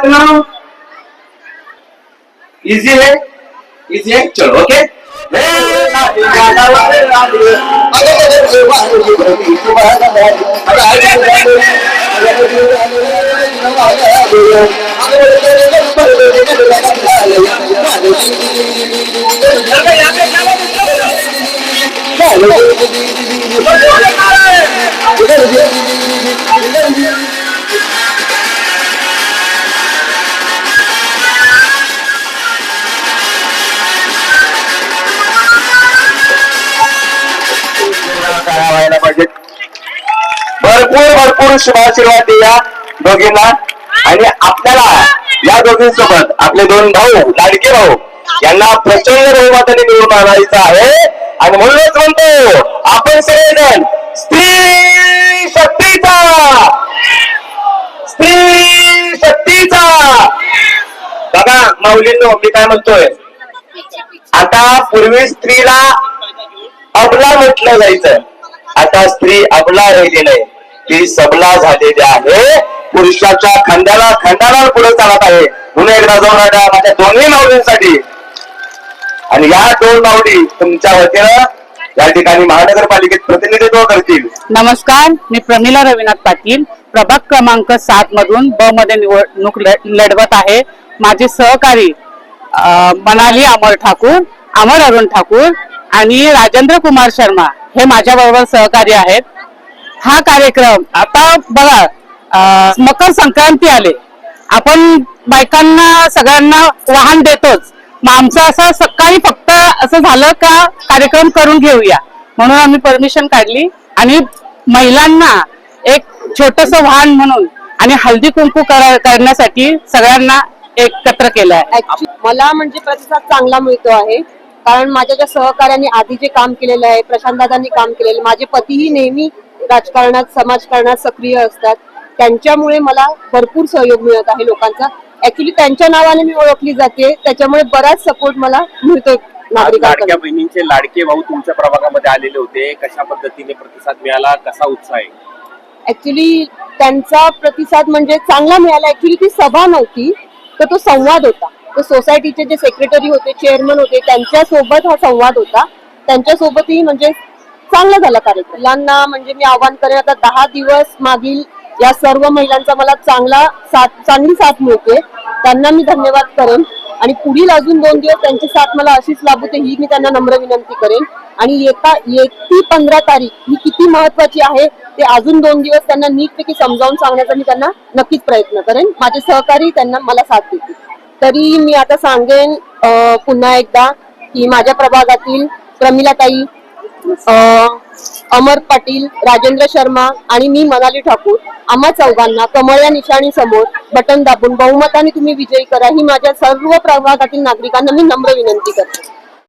नाम इजी है, इजी है, चलो ओके। व्हायला पाहिजे। भरपूर भरपूर शुभाशीर्वाद द्या दोघींना। आणि आपल्याला या दोघींसोबत आपले दोन भाऊ, लाडके भाऊ यांना प्रचंड बहुमताने निवडून आणायचं आहे। आणि म्हणूनच म्हणतो आपण सगळेजण स्त्री शक्तीचा, स्त्री शक्तीचा। बघा माऊलींनो, मी काय म्हणतोय, आता पूर्वी स्त्रीला अबला म्हटलं जायचं, आता स्त्री अबला राहिली नाही, ती सबला झालेली आहे। पुरुषाच्या खांद्याला खांद्याला पुढे चालत आहे। म्हणून एकदा जाऊन आल्या माझ्या दोन्ही माऊलींसाठी। आणि या दोन माऊली तुमच्या वतीनं या ठिकाणी महानगरपालिकेत प्रतिनिधित्व करतील। नमस्कार, मी प्रमिला रविनाथ पाटील, प्रभाग क्रमांक 7 मधून ब मध्ये निवडणूक लढवत आहे। माझे सहकारी मनाली अमर ठाकूर, अमर अरुण ठाकूर आणि राजेंद्र कुमार शर्मा हे माझ्या बरोबर सहकारी आहेत। हा कार्यक्रम आता बघा, मकर संक्रांती आले, आपण बायकांना सगळ्यांना वाहन देतोच। मग आमचं असं सकाळी फक्त असं झालं का कार्यक्रम करून घेऊया, म्हणून आम्ही परमिशन काढली आणि महिलांना एक छोटस वाहन म्हणून आणि हळदी कुंकू करण्यासाठी सगळ्यांना एकत्र केलंय। मला म्हणजे प्रतिसाद चांगला मिळतो आहे, कारण माझ्या ज्या सहकार्याने आधी जे काम केलेलं आहे, प्रशांत दादांनी काम केलेलं, माझे पतीही नेहमी राजकारणात समाजकारणात सक्रिय असतात, त्यांच्यामुळे मला भरपूर सहयोग मिळत आहे लोकांचा। ऍक्च्युली त्यांच्या नावाने मी ओळखली जाते, त्याच्यामुळे बराच सपोर्ट मला मिळतोय नागरिकांना। लाडक्या बहिणींचे लाडके भाऊ तुमच्या प्रभागामध्ये आलेले होते, कशा पद्धतीने प्रतिसाद मिळाला, कसा उत्साह आहे? ऍक्च्युली त्यांचा प्रतिसाद म्हणजे चांगला मिळाला। ऍक्च्युली ती सभा नव्हती, तर तो संवाद होता। तो सोसायटीचे जे सेक्रेटरी होते, चेअरमन होते, त्यांच्या सोबत हा संवाद होता। त्यांच्यासोबतही म्हणजे चांगला झाला कार्यक्रम। मुलांना म्हणजे मी आवाहन करेन, आता 10 दिवस मागील या सर्व महिलांचा मला चांगली साथ मिळते, त्यांना मी धन्यवाद करेन। आणि पुढील अजून 2 दिवस त्यांची साथ मला अशीच लाभू दे, ही मी त्यांना नम्र विनंती करेन। आणि येती 15 तारीख ही किती महत्वाची आहे ते अजून 2 दिवस त्यांना नीटपैकी समजावून सांगण्याचा मी त्यांना नक्कीच प्रयत्न करेन। माझे सहकारी त्यांना मला साथ देतील। तरी मी आता सांगेन पुन्हा एकदा की माझ्या प्रभागातील प्रमिलाताई, अमर पाटील, राजेंद्र शर्मा आणि मी मनाली ठाकूर, आम्हा चौघांना कमळ या निशाणी समोर बटन दाबून बहुमताने तुम्ही विजयी करा, ही माझ्या सर्व प्रभागातील नागरिकांना मी नम्र विनंती करते।